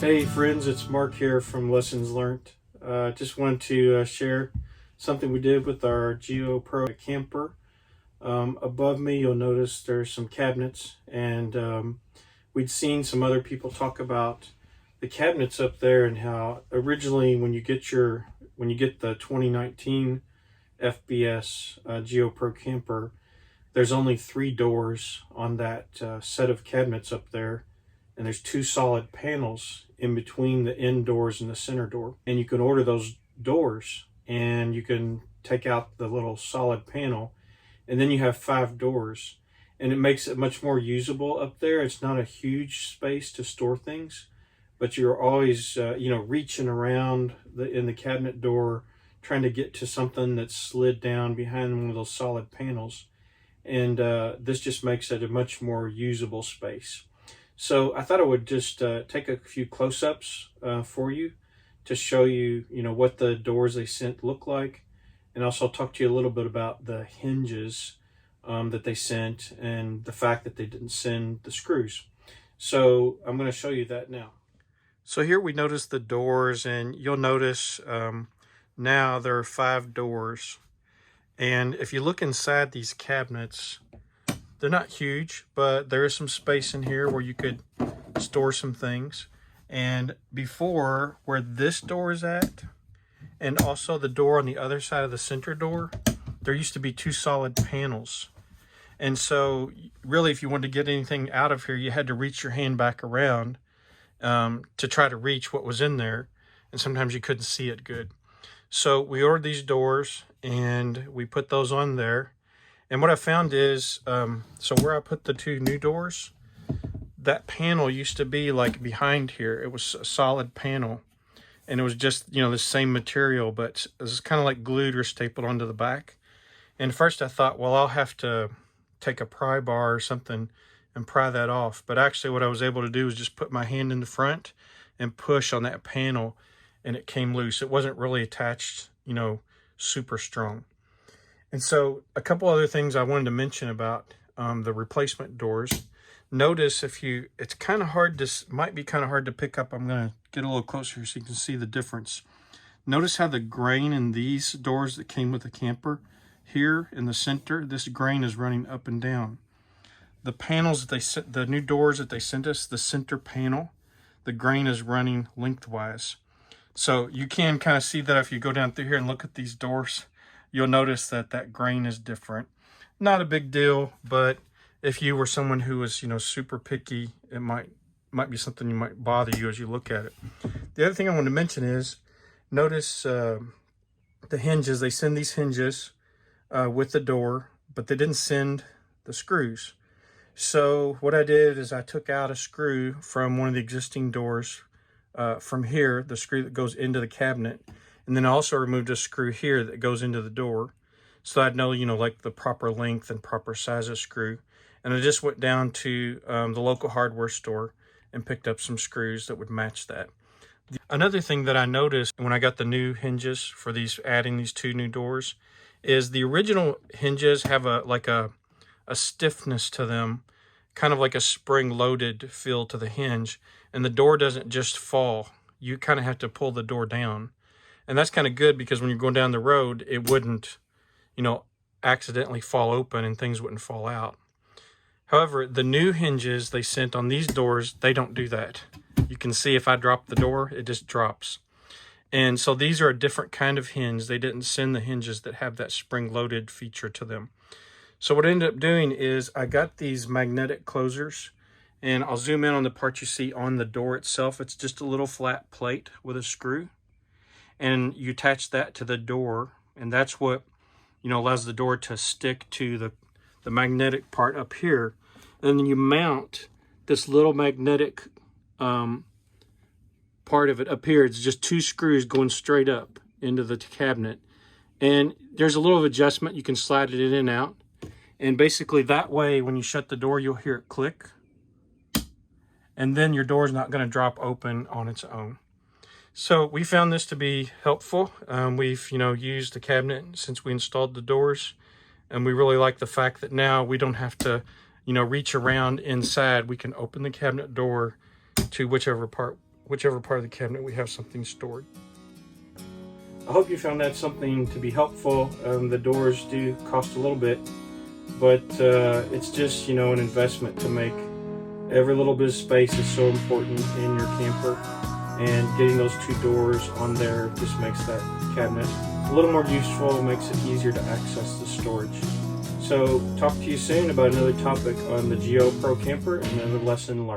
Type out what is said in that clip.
Hey friends, it's Mark here from Lessons Learned. Just wanted to share something we did with our Geo Pro camper. Above me you'll notice there's some cabinets, and we'd seen some other people talk about the cabinets up there and how originally when you get the 2019 FBS Geo Pro camper, there's only 3 doors on that set of cabinets up there, and there's 2 solid panels in between the end doors and the center door. And you can order those doors and you can take out the little solid panel, and then you have 5 doors, and it makes it much more usable up there. It's not a huge space to store things, but you're always reaching around in the cabinet door trying to get to something that's slid down behind one of those solid panels. And this just makes it a much more usable space. So I thought I would just take a few close-ups for you to show you, what the doors they sent look like, and also talk to you a little bit about the hinges that they sent and the fact that they didn't send the screws. So I'm going to show you that now. So here we notice the doors, and you'll notice now there are 5 doors. And if you look inside these cabinets, they're not huge, but there is some space in here where you could store some things. And before, where this door is at, and also the door on the other side of the center door, there used to be 2 solid panels. And so really, if you wanted to get anything out of here, you had to reach your hand back around to try to reach what was in there. And sometimes you couldn't see it good. So we ordered these doors and we put those on there. And what I found is, so where I put the 2 new doors, that panel used to be like behind here. It was a solid panel, and it was just, the same material, but it was kind of like glued or stapled onto the back. And first I thought, well, I'll have to take a pry bar or something and pry that off. But actually what I was able to do was just put my hand in the front and push on that panel, and it came loose. It wasn't really attached, super strong. And so a couple other things I wanted to mention about the replacement doors. Notice it's kind of hard might be kind of hard to pick up. I'm going to get a little closer so you can see the difference. Notice how the grain in these doors that came with the camper, here in the center, this grain is running up and down. The panels that they sent, the new doors that they sent us, the center panel, the grain is running lengthwise. So you can kind of see that if you go down through here and look at these doors, you'll notice that grain is different. Not a big deal, but if you were someone who was, super picky, it might be something you might bother you as you look at it. The other thing I want to mention is, notice the hinges. They send these hinges with the door, but they didn't send the screws. So what I did is I took out a screw from one of the existing doors from here, the screw that goes into the cabinet. And then I also removed a screw here that goes into the door, so I'd know, like the proper length and proper size of screw. And I just went down to the local hardware store and picked up some screws that would match that. Another thing that I noticed when I got the new hinges for adding these 2 new doors, is the original hinges have a stiffness to them, kind of like a spring-loaded feel to the hinge, and the door doesn't just fall. You kind of have to pull the door down. And that's kind of good, because when you're going down the road, it wouldn't, accidentally fall open and things wouldn't fall out. However, the new hinges they sent on these doors, they don't do that. You can see if I drop the door, it just drops. And so these are a different kind of hinge. They didn't send the hinges that have that spring-loaded feature to them. So what I ended up doing is I got these magnetic closers, and I'll zoom in on the part you see on the door itself. It's just a little flat plate with a screw. And you attach that to the door, and that's what allows the door to stick to the magnetic part up here. And then you mount this little magnetic part of it up here. It's just 2 screws going straight up into the cabinet, and there's a little adjustment. You can slide it in and out, and basically that way when you shut the door, you'll hear it click, and then your door is not going to drop open on its own. So we found this to be helpful. We've, used the cabinet since we installed the doors, and we really like the fact that now we don't have to, reach around inside. We can open the cabinet door to whichever part whichever part of the cabinet we have something stored. I hope you found that something to be helpful. The doors do cost a little bit, but it's just, an investment to make. Every little bit of space is so important in your camper, and getting those 2 doors on there just makes that cabinet a little more useful, makes it easier to access the storage. So talk to you soon about another topic on the Geo Pro Camper and another lesson learned.